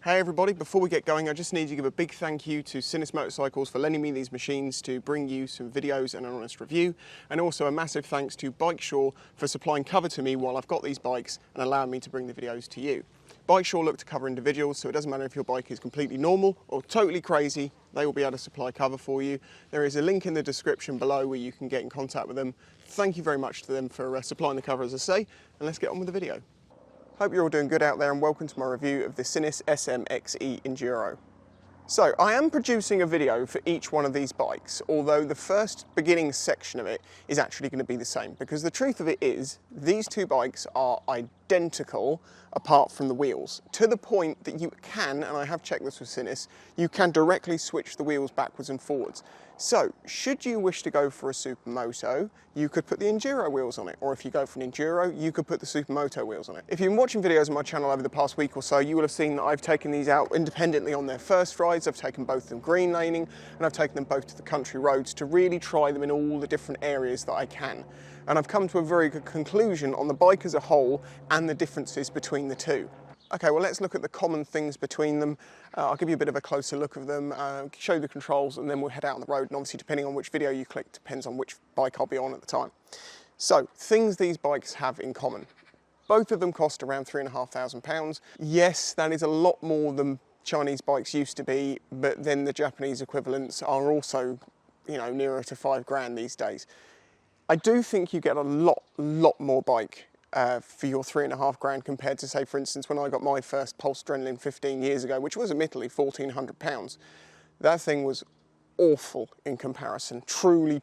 Hey everybody, before we get going, I just need to give a big thank you to Sinnis Motorcycles for lending me these machines to bring you some videos and an honest review, and also a massive thanks to Bikesure for supplying cover to me while I've got these bikes and allowing me to bring the videos to you. Bikesure look to cover individuals, so it doesn't matter if your bike is completely normal or totally crazy, they will be able to supply cover for you. There is a link in the description below where you can get in contact with them. Thank you very much to them for supplying the cover, as I say, and let's get on with the video. Hope you're all doing good out there and welcome to my review of the Sinnis SM-XE Enduro. So I am producing a video for each one of these bikes, although the first beginning section of it is actually going to be the same, because the truth of it is these two bikes are identical apart from the wheels, to the point that you can, and I have checked this with Sinnis, you can directly switch the wheels backwards and forwards. So, should you wish to go for a Supermoto, you could put the Enduro wheels on it, or if you go for an Enduro, you could put the Supermoto wheels on it. If you've been watching videos on my channel over the past week or so, you will have seen that I've taken these out independently on their first rides. I've taken both of them green laning, and I've taken them both to the country roads to really try them in all the different areas that I can. And I've come to a very good conclusion on the bike as a whole and the differences between the two. Okay, well let's look at the common things between them. I'll give you a bit of a closer look of them, show you the controls, and then we'll head out on the road. And obviously, depending on which video you click, depends on which bike I'll be on at the time. So, things these bikes have in common. Both of them cost around £3,500. Yes, that is a lot more than Chinese bikes used to be, but then the Japanese equivalents are also, you know, nearer to £5 these days. I do think you get a lot more bike for your £3,500 compared to, say, for instance, when I got my first Pulse Adrenaline 15 years ago, which was admittedly £1,400. That thing was awful in comparison, truly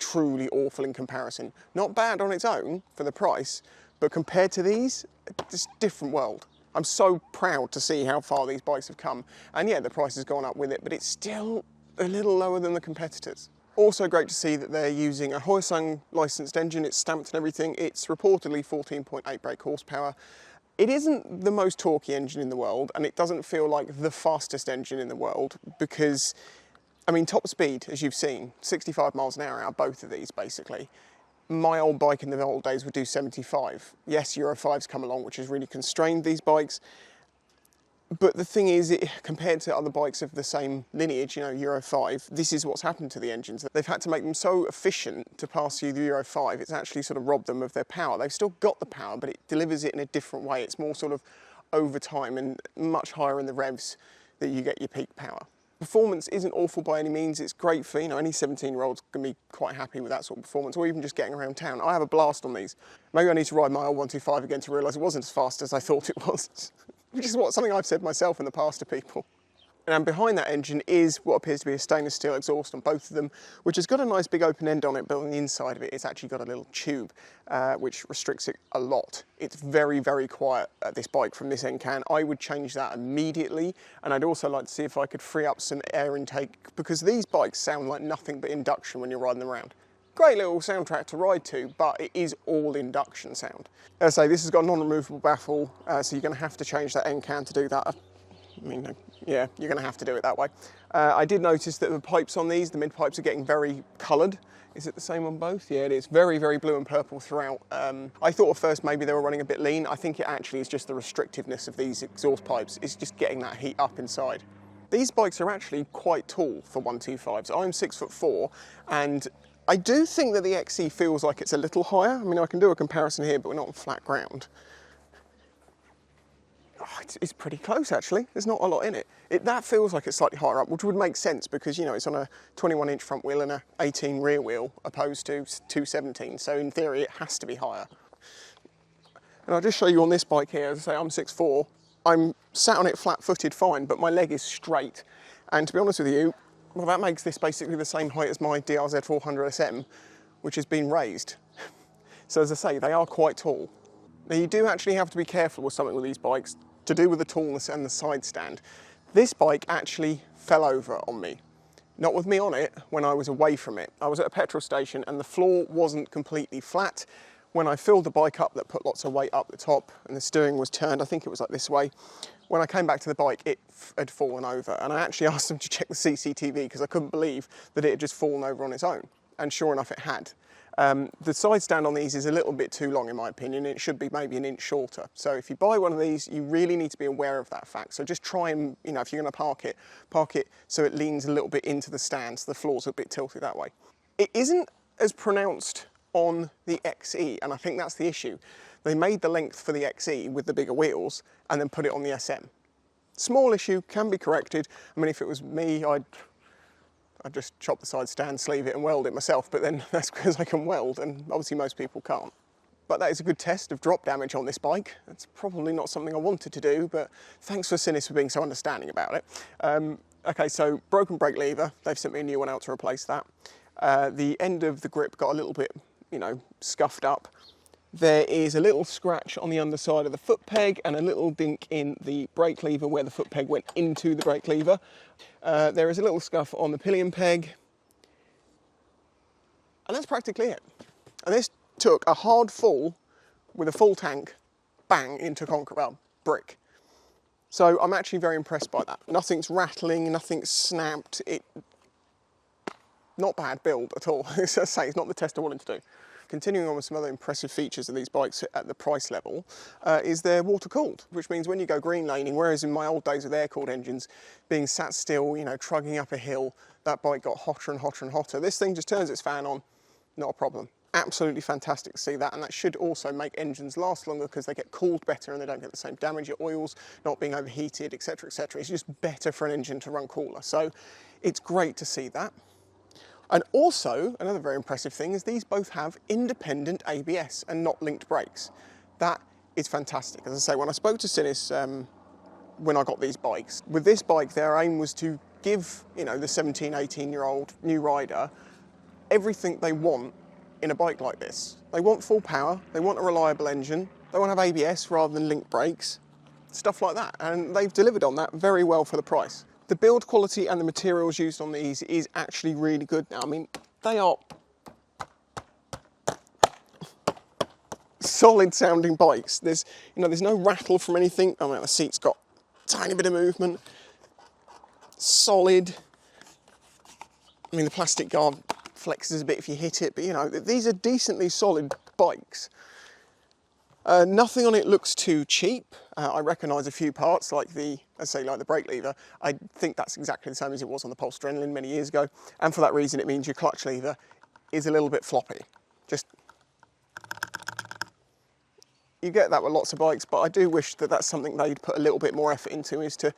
awful in comparison. Not bad on its own for the price, but compared to these, it's a different world. I'm so proud to see how far these bikes have come. And yeah, the price has gone up with it, but it's still a little lower than the competitors. Also great to see that they're using a Hoesung licensed engine. It's stamped and everything. It's reportedly 14.8 brake horsepower. It isn't the most torquey engine in the world, and it doesn't feel like the fastest engine in the world because, I mean, top speed, as you've seen, 65 miles an hour out of both of these, basically. My old bike in the old days would do 75. Yes, Euro 5's come along, which has really constrained these bikes. But the thing is, compared to other bikes of the same lineage, you know, Euro 5, this is what's happened to the engines. They've had to make them so efficient to pass through the Euro 5, it's actually sort of robbed them of their power. They've still got the power, but it delivers it in a different way. It's more sort of over time and much higher in the revs that you get your peak power. Performance isn't awful by any means. It's great for, you know, any 17-year-old's going to be quite happy with that sort of performance, or even just getting around town. I have a blast on these. Maybe I need to ride my old 125 again to realise it wasn't as fast as I thought it was. Which is something I've said myself in the past to people. And behind that engine is what appears to be a stainless steel exhaust on both of them, which has got a nice big open end on it, but on the inside of it, it's actually got a little tube, which restricts it a lot. It's very quiet at this bike from this end can. I would change that immediately, and I'd also like to see if I could free up some air intake, because these bikes sound like nothing but induction when you're riding them around. Great little soundtrack to ride to, but it is all induction sound. As I say, this has got a non-removable baffle, so you're going to have to change that end can to do that. I mean, yeah, you're going to have to do it that way. I did notice that the pipes on these, the mid pipes, are getting very coloured. Is it the same on both? Yeah, it is. Very blue and purple throughout. I thought at first maybe they were running a bit lean. I think it actually is just the restrictiveness of these exhaust pipes. It's just getting that heat up inside. These bikes are actually quite tall for 125s. I'm 6'4", and I do think that the XE feels like it's a little higher. I mean, I can do a comparison here, but we're not on flat ground. Oh, it's pretty close, actually. There's not a lot in it. That feels like it's slightly higher up, which would make sense because, you know, it's on a 21-inch front wheel and a 18 rear wheel opposed to 217. So in theory, it has to be higher. And I'll just show you on this bike here. As I say, I'm 6'4". I'm sat on it flat-footed fine, but my leg is straight. And to be honest with you, well, that makes this basically the same height as my DRZ 400 SM, which has been raised. So as I say, they are quite tall. Now you do actually have to be careful with something with these bikes to do with the tallness and the side stand. This bike actually fell over on me. Not with me on it, when I was away from it. I was at a petrol station and the floor wasn't completely flat. When I filled the bike up, that put lots of weight up the top and the steering was turned, I think it was like this way. When I came back to the bike, it had fallen over, and I actually asked them to check the CCTV because I couldn't believe that it had just fallen over on its own. And sure enough, it had. The side stand on these is a little bit too long in my opinion. It should be maybe an inch shorter. So if you buy one of these, you really need to be aware of that fact. So just try and, you know, if you're going to park it so it leans a little bit into the stand, so the floor's a bit tilted that way. It isn't as pronounced on the XE, and I think that's the issue. They made the length for the XE with the bigger wheels and then put it on the SM. Small issue, can be corrected. I mean, if it was me, I'd just chop the side stand, sleeve it and weld it myself, but then that's because I can weld, and obviously most people can't. But that is a good test of drop damage on this bike. It's probably not something I wanted to do, but thanks for Sinnis for being so understanding about it. Okay, so broken brake lever. They've sent me a new one out to replace that. The end of the grip got a little bit, you know, scuffed up. There is a little scratch on the underside of the foot peg and a little dink in the brake lever where the foot peg went into the brake lever. There is a little scuff on the pillion peg. And that's practically it. And this took a hard fall with a full tank, bang, into concrete, well, brick. So I'm actually very impressed by that. Nothing's rattling, nothing's snapped. Not bad build at all. As I say, it's not the test I wanted to do. Continuing on with some other impressive features of these bikes at the price level is they're water cooled, which means when you go green laning, whereas in my old days with air cooled engines, being sat still, you know, trugging up a hill, that bike got hotter and hotter and hotter. This thing just turns its fan on, not a problem. Absolutely fantastic to see that, and that should also make engines last longer because they get cooled better and they don't get the same damage. Your oils not being overheated, etc, etc. It's just better for an engine to run cooler. So it's great to see that. And also, another very impressive thing is these both have independent ABS and not linked brakes. That is fantastic. As I say, when I spoke to Sinnis when I got these bikes, with this bike their aim was to give, you know, the 17, 18-year-old new rider everything they want in a bike like this. They want full power, they want a reliable engine, they want to have ABS rather than linked brakes, stuff like that. And they've delivered on that very well for the price. The build quality and the materials used on these is actually really good now. I mean, they are solid sounding bikes. There's no rattle from anything. I mean, the seat's got a tiny bit of movement. Solid. I mean, the plastic guard flexes a bit if you hit it, but you know, these are decently solid bikes. Nothing on it looks too cheap. I recognise a few parts, like the brake lever. I think that's exactly the same as it was on the Pulse Adrenaline many years ago. And for that reason, it means your clutch lever is a little bit floppy. You get that with lots of bikes, but I do wish that that's something they'd put a little bit more effort into, is to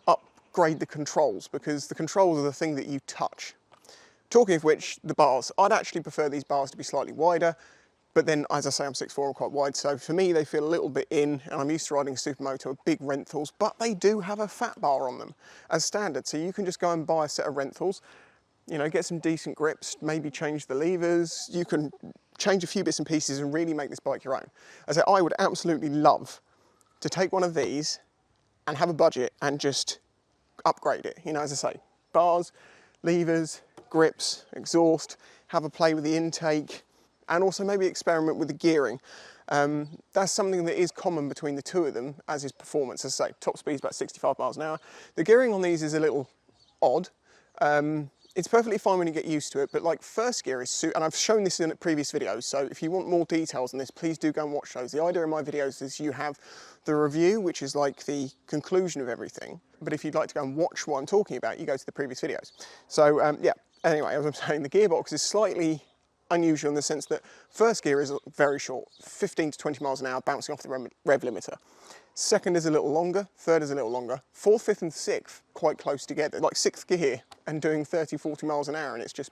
upgrade the controls, because the controls are the thing that you touch. Talking of which, the bars. I'd actually prefer these bars to be slightly wider. But then, as I say, I'm 6'4", I'm quite wide, so for me they feel a little bit in, and I'm used to riding Supermoto with big Renthals, but they do have a fat bar on them as standard, so you can just go and buy a set of Renthals, you know, get some decent grips, maybe change the levers, you can change a few bits and pieces and really make this bike your own. As I would absolutely love to take one of these and have a budget and just upgrade it, you know, as I say, bars, levers, grips, exhaust, have a play with the intake, and also maybe experiment with the gearing. That's something that is common between the two of them, as is performance. As I say, top speed's about 65 miles an hour. The gearing on these is a little odd. It's perfectly fine when you get used to it, but like first gear is, and I've shown this in previous videos, so if you want more details on this, please do go and watch those. The idea of my videos is you have the review, which is like the conclusion of everything, but if you'd like to go and watch what I'm talking about, you go to the previous videos. So yeah, anyway, as I'm saying, the gearbox is slightly unusual in the sense that first gear is very short, 15 to 20 miles an hour, bouncing off the rev limiter. Second is a little longer, third is a little longer. Fourth, fifth and sixth, quite close together. Like sixth gear and doing 30, 40 miles an hour and it's just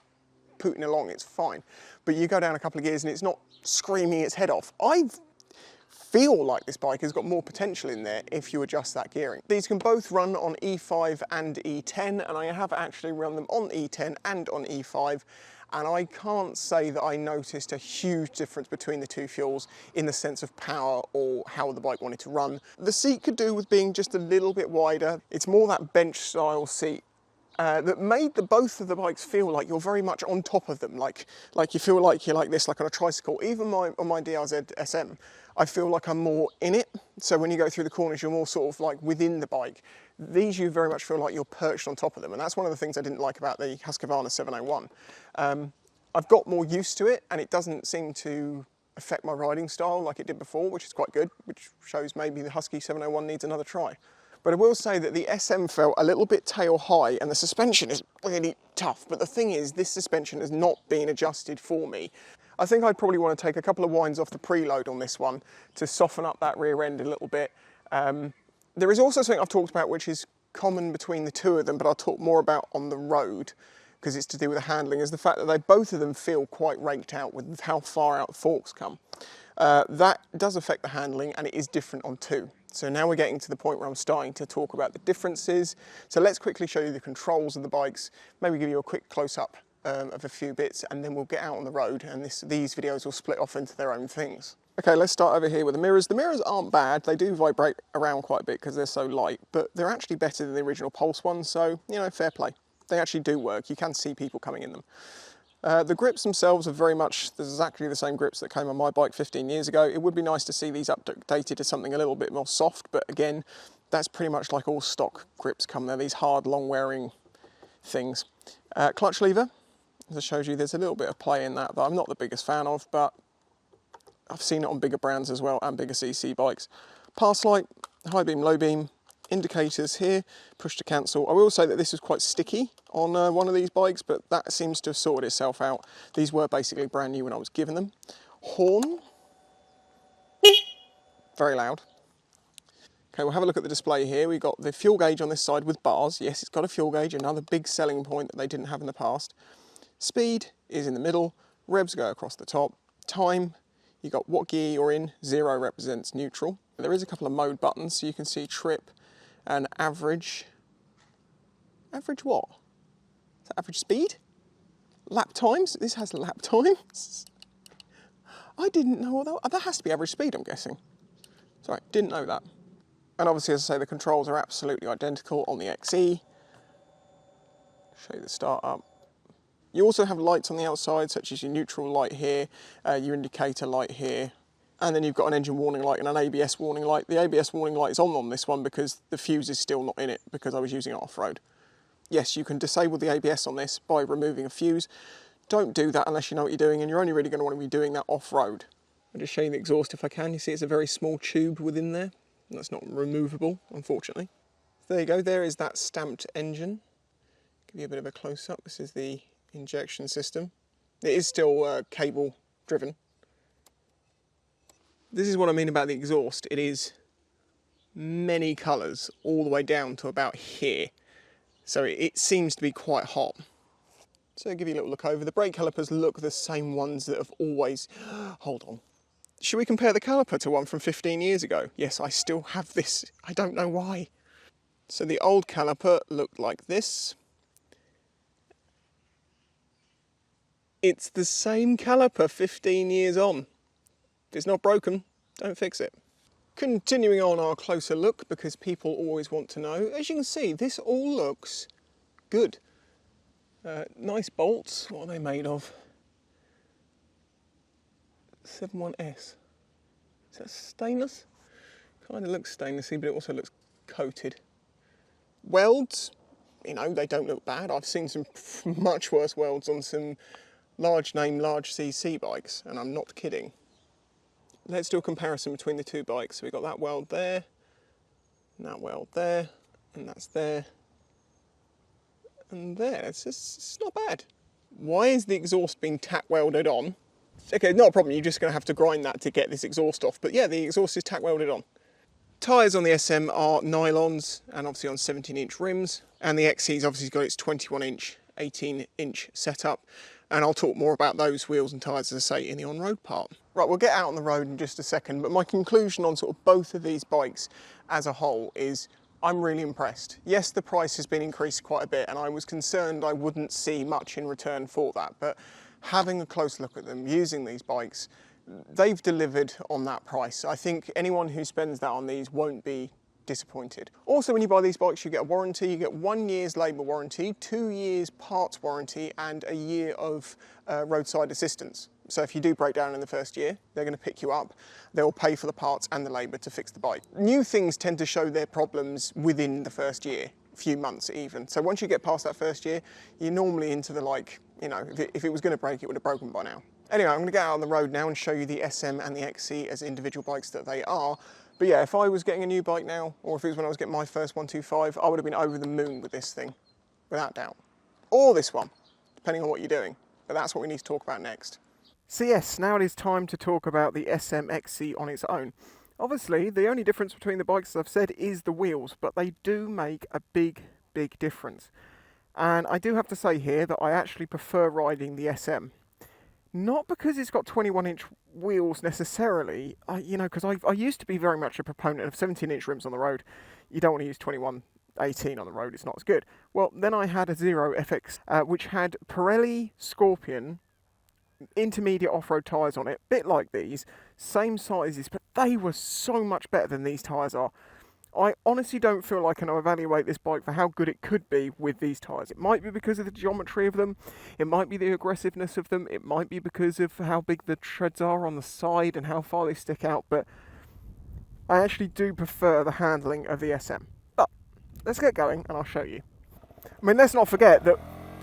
pooting along, it's fine. But you go down a couple of gears and it's not screaming its head off. I feel like this bike has got more potential in there if you adjust that gearing. These can both run on E5 and E10, and I have actually run them on E10 and on E5. And I can't say that I noticed a huge difference between the two fuels in the sense of power or how the bike wanted to run. The seat could do with being just a little bit wider. It's more that bench style seat that made both of the bikes feel like you're very much on top of them, like you feel like you're like this, like on a tricycle. Even on my DRZ SM, I feel like I'm more in it. So when you go through the corners, you're more sort of like within the bike. These you very much feel like you're perched on top of them, and that's one of the things I didn't like about the Husqvarna 701. I've got more used to it and it doesn't seem to affect my riding style like it did before, which is quite good, which shows maybe the Husky 701 needs another try. But I will say that the SM felt a little bit tail high and the suspension is really tough. But the thing is, this suspension has not been adjusted for me. I think I'd probably want to take a couple of winds off the preload on this one to soften up that rear end a little bit. There is also something I've talked about which is common between the two of them, but I'll talk more about on the road because it's to do with the handling, is the fact that both of them feel quite raked out with how far out the forks come. That does affect the handling and it is different on two. So now we're getting to the point where I'm starting to talk about the differences. So let's quickly show you the controls of the bikes, maybe give you a quick close-up of a few bits, and then we'll get out on the road and these videos will split off into their own things. Okay, let's start over here with the mirrors. The mirrors aren't bad. They do vibrate around quite a bit because they're so light, but they're actually better than the original Pulse ones, so, you know, fair play. They actually do work. You can see people coming in them. The grips themselves are very much exactly the same grips that came on my bike 15 years ago. It would be nice to see these updated to something a little bit more soft, but again, that's pretty much like all stock grips come. They're these hard, long-wearing things. Clutch lever, as I showed you, there's a little bit of play in that I'm not the biggest fan of, but I've seen it on bigger brands as well and bigger CC bikes. Pass light, high beam, low beam, indicators here, push to cancel. I will say that this is quite sticky on one of these bikes, but that seems to have sorted itself out. These were basically brand new when I was given them. Horn, very loud. Okay, we'll have a look at the display here. We've got the fuel gauge on this side with bars. Yes, it's got a fuel gauge, another big selling point that they didn't have in the past. Speed is in the middle, revs go across the top. Time, you got what gear you're in, 0 represents neutral. There is a couple of mode buttons, so you can see trip and average. Average what? Is that average speed? Lap times? This has lap times? I didn't know all that. That has to be average speed, I'm guessing. Sorry, didn't know that. And obviously, as I say, the controls are absolutely identical on the XE. Show you the start up. You also have lights on the outside, such as your neutral light here, your indicator light here, and then you've got an engine warning light and an ABS warning light. The ABS warning light is on this one because the fuse is still not in it because I was using it off-road. Yes, you can disable the ABS on this by removing a fuse. Don't do that unless you know what you're doing, and you're only really going to want to be doing that off-road. I'll just show you the exhaust if I can. You see it's a very small tube within there. That's not removable, unfortunately. There you go, there is that stamped engine. Give you a bit of a close-up. This is the injection system. It is still cable driven. This is what I mean about the exhaust. It is many colours all the way down to about here. So it seems to be quite hot. So I'll give you a little look over. The brake calipers look the same ones that have always... Hold on. Should we compare the caliper to one from 15 years ago? Yes, I still have this. I don't know why. So the old caliper looked like this. It's the same caliper 15 years on. If it's not broken, don't fix it. Continuing on our closer look, because people always want to know, as you can see, this all looks good. Nice bolts. What are they made of? 71S. Is that stainless? Kind of looks stainlessy, but it also looks coated. Welds, you know, they don't look bad. I've seen some much worse welds on some large name, large CC bikes, and I'm not kidding. Let's do a comparison between the two bikes. So we've got that weld there, and that weld there, and that's there, and there. It's not bad. Why is the exhaust being tack welded on? Okay, not a problem, you're just going to have to grind that to get this exhaust off, but yeah, the exhaust is tack welded on. Tyres on the SM are nylons, and obviously on 17-inch rims, and the XE's obviously got its 21-inch, 18-inch setup. And I'll talk more about those wheels and tyres, as I say, in the on-road part. Right, we'll get out on the road in just a second, but my conclusion on sort of both of these bikes as a whole is I'm really impressed. Yes, the price has been increased quite a bit, and I was concerned I wouldn't see much in return for that, but having a close look at them, using these bikes, they've delivered on that price. I think anyone who spends that on these won't be disappointed. Also, when you buy these bikes, you get a warranty. You get 1 year's labour warranty, 2 years parts warranty, and a year of roadside assistance. So if you do break down in the first year, they're going to pick you up. They'll pay for the parts and the labour to fix the bike. New things tend to show their problems within the first year, few months even. So once you get past that first year, you're normally into the like you know, if it was going to break, it would have broken by now. Anyway, I'm going to get out on the road now and show you the SM and the XE as individual bikes that they are. But yeah, if I was getting a new bike now, or if it was when I was getting my first 125, I would have been over the moon with this thing, without doubt. Or this one, depending on what you're doing. But that's what we need to talk about next. So yes, now it is time to talk about the SM-XE on its own. Obviously, the only difference between the bikes, as I've said, is the wheels, but they do make a big difference. And I do have to say here that I actually prefer riding the SM. Not because it's got 21-inch wheels necessarily, you know, because I used to be very much a proponent of 17-inch rims on the road. You don't want to use 21/18 on the road, it's not as good. Well, then I had a Zero FX, which had Pirelli Scorpion intermediate off-road tyres on it, bit like these, same sizes, but they were so much better than these tyres are. I honestly don't feel like I can evaluate this bike for how good it could be with these tyres. It might be because of the geometry of them, it might be the aggressiveness of them, it might be because of how big the treads are on the side and how far they stick out, but I actually do prefer the handling of the SM. But let's get going and I'll show you. I mean, let's not forget that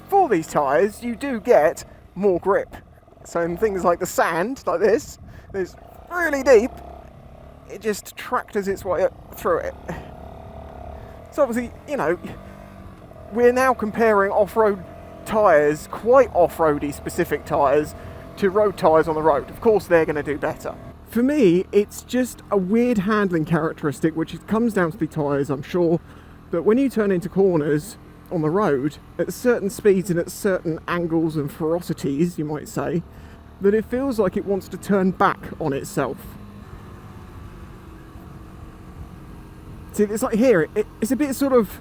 for these tyres you do get more grip. So in things like the sand, like this, is really deep, it just tractors its way through it. So obviously, you know, we're now comparing off-road tyres, quite off-roady specific tyres, to road tyres on the road. Of course they're going to do better. For me, it's just a weird handling characteristic, which comes down to the tyres, I'm sure, but when you turn into corners on the road, at certain speeds and at certain angles and ferocities, you might say, that it feels like it wants to turn back on itself. See, it's like here, it's a bit sort of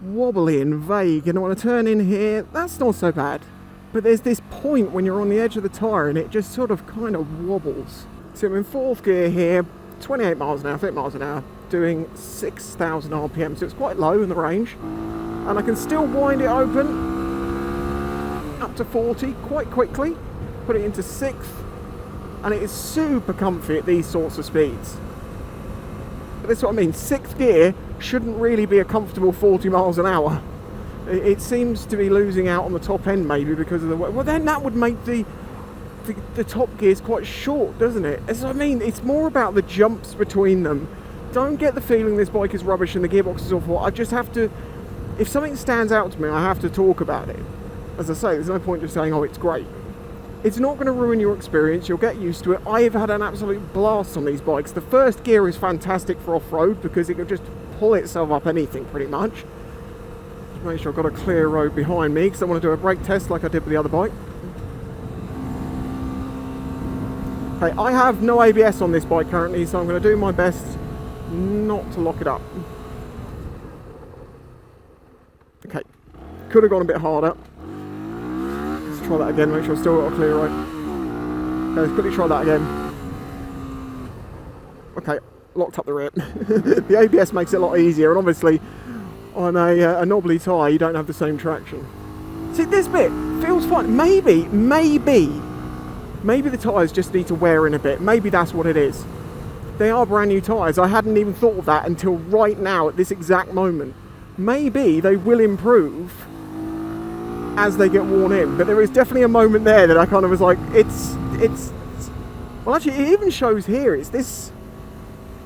wobbly and vague, and I want to turn in here, that's not so bad. But there's this point when you're on the edge of the tyre and it just sort of kind of wobbles. So I'm in fourth gear here, 28 miles an hour, 30 miles an hour, doing 6,000 RPM, so it's quite low in the range. And I can still wind it open up to 40 quite quickly, put it into sixth, and it is super comfy at these sorts of speeds. But that's what I mean, sixth gear shouldn't really be a comfortable 40 miles an hour. It seems to be losing out on the top end maybe because of the way. Well, then that would make the top gears quite short, doesn't it? As I mean, it's more about the jumps between them. Don't get the feeling this bike is rubbish and the gearbox is awful. I just have to, if something stands out to me, I have to talk about it. As I say, there's no point just saying, oh, it's great. It's not going to ruin your experience, you'll get used to it. I have had an absolute blast on these bikes. The first gear is fantastic for off-road because it can just pull itself up anything pretty much. Just make sure I've got a clear road behind me because I want to do a brake test like I did with the other bike. Okay, I have no ABS on this bike currently, so I'm going to do my best not to lock it up. Okay, could have gone a bit harder. Let's try that again, make sure I've still got a clear road. Okay, let's quickly try that again. Okay, locked up the rear. The ABS makes it a lot easier, and obviously on a knobbly tyre you don't have the same traction. See, this bit feels fine. Maybe the tyres just need to wear in a bit. Maybe that's what it is. They are brand new tyres. I hadn't even thought of that until right now at this exact moment. Maybe they will improve as they get worn in, but there is definitely a moment there that I kind of was like, it's well, actually it even shows here, it's this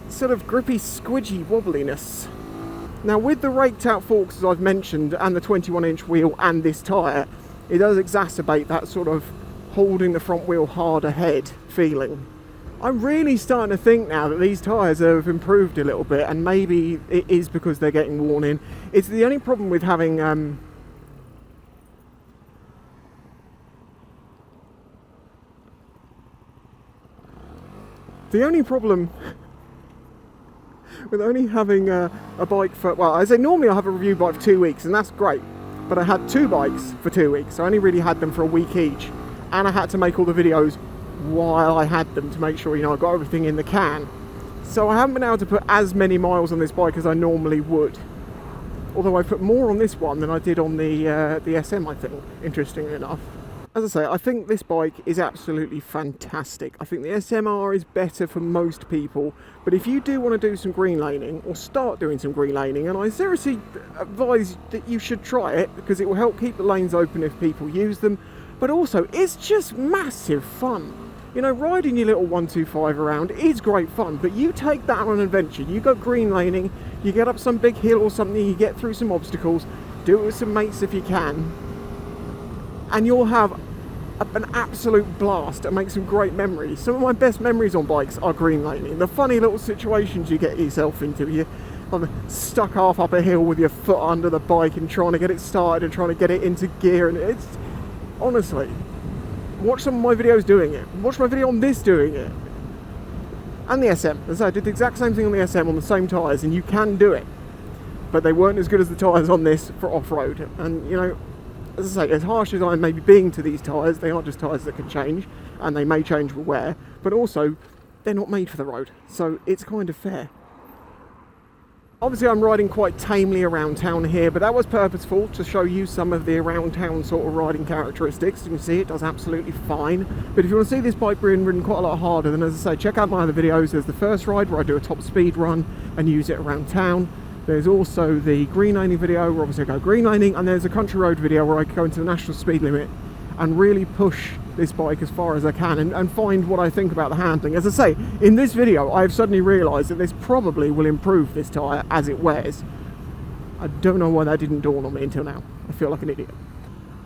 sort of grippy, squidgy wobbliness. Now with the raked out forks, as I've mentioned, and the 21-inch wheel and this tyre, it does exacerbate that sort of holding the front wheel hard ahead feeling. I'm really starting to think now that these tyres have improved a little bit, and maybe it is because they're getting worn in. It's the only problem with having the only problem with only having a bike for, well, I say normally I have a review bike for 2 weeks, and that's great, but I had 2 bikes for 2 weeks, so I only really had them for a week each, and I had to make all the videos while I had them to make sure, you know, I got everything in the can. So I haven't been able to put as many miles on this bike as I normally would, although I put more on this one than I did on the SM, I think, interestingly enough. As I say, I think this bike is absolutely fantastic. I think the SM-R is better for most people, but if you do want to do some green laning, or start doing some green laning, and I seriously advise that you should try it, because it will help keep the lanes open if people use them, but also it's just massive fun. You know, riding your little 125 around is great fun, but you take that on an adventure. You go green laning, you get up some big hill or something, you get through some obstacles, do it with some mates if you can, and you'll have an absolute blast and make some great memories. Some of my best memories on bikes are green laning. The funny little situations you get yourself into. You're stuck half up a hill with your foot under the bike and trying to get it started and trying to get it into gear, and it's honestly, watch some of my videos doing it. Watch my video on this doing it. And the SM. As I did the exact same thing on the SM on the same tyres, and you can do it. But they weren't as good as the tyres on this for off-road. And you know, as I say, as harsh as I may be being to these tyres, they are just tyres that can change, and they may change with wear, but also they're not made for the road, so it's kind of fair. Obviously I'm riding quite tamely around town here, but that was purposeful to show you some of the around town sort of riding characteristics. You can see it does absolutely fine, but if you want to see this bike being ridden quite a lot harder, then as I say, check out my other videos. There's the first ride where I do a top speed run and use it around town. There's also the green laning video where obviously I go green laning, and there's a country road video where I go into the national speed limit and really push this bike as far as I can and find what I think about the handling. As I say, in this video I've suddenly realised that this probably will improve this tyre as it wears. I don't know why that didn't dawn on me until now. I feel like an idiot.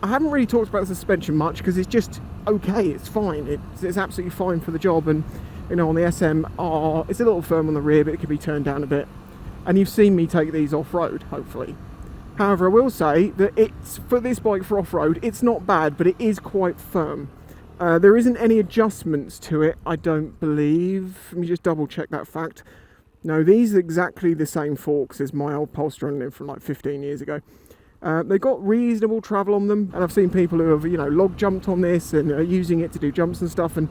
I haven't really talked about the suspension much because it's just okay, it's fine. It's absolutely fine for the job, and you know, on the SM-R it's a little firm on the rear, but it can be turned down a bit. And you've seen me take these off-road, hopefully. However, I will say that it's, for this bike for off-road, it's not bad, but it is quite firm. There isn't any adjustments to it, I don't believe. Let me just double check that fact. No, these are exactly the same forks as my old Pulse Adrenaline from like 15 years ago. They've got reasonable travel on them, and I've seen people who have, you know, log jumped on this and are using it to do jumps and stuff, and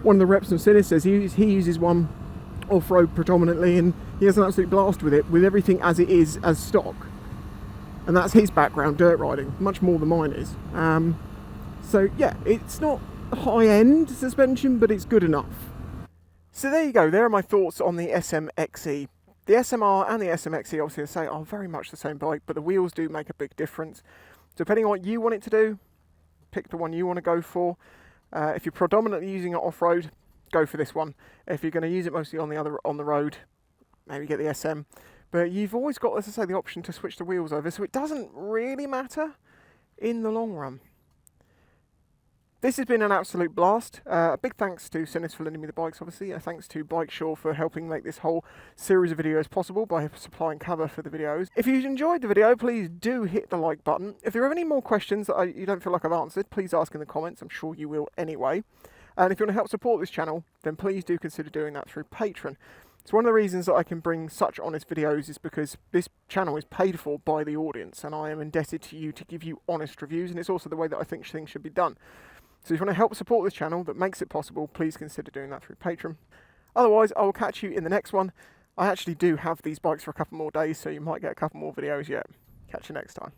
one of the reps from Sinnis says he uses one off-road predominantly, and he has an absolute blast with it, with everything as it is as stock. And that's his background, dirt riding, much more than mine is. So yeah, it's not high-end suspension, but it's good enough. So there you go, there are my thoughts on the SM-XE. The SM-R and the SM-XE, obviously I say, are very much the same bike, but the wheels do make a big difference. Depending on what you want it to do, pick the one you want to go for. If you're predominantly using it off-road, go for this one. If you're going to use it mostly on the road, maybe get the SM. But you've always got, as I say, the option to switch the wheels over, so it doesn't really matter in the long run. This has been an absolute blast. A big thanks to Sinnis for lending me the bikes, obviously. Thanks to Bikesure for helping make this whole series of videos possible by supplying cover for the videos. If you enjoyed the video, please do hit the like button. If there are any more questions that you don't feel like I've answered, please ask in the comments. I'm sure you will anyway. And if you want to help support this channel, then please do consider doing that through Patreon. It's one of the reasons that I can bring such honest videos is because this channel is paid for by the audience, and I am indebted to you to give you honest reviews, and it's also the way that I think things should be done. So if you want to help support this channel that makes it possible, please consider doing that through Patreon. Otherwise, I will catch you in the next one. I actually do have these bikes for a couple more days, so you might get a couple more videos yet. Catch you next time.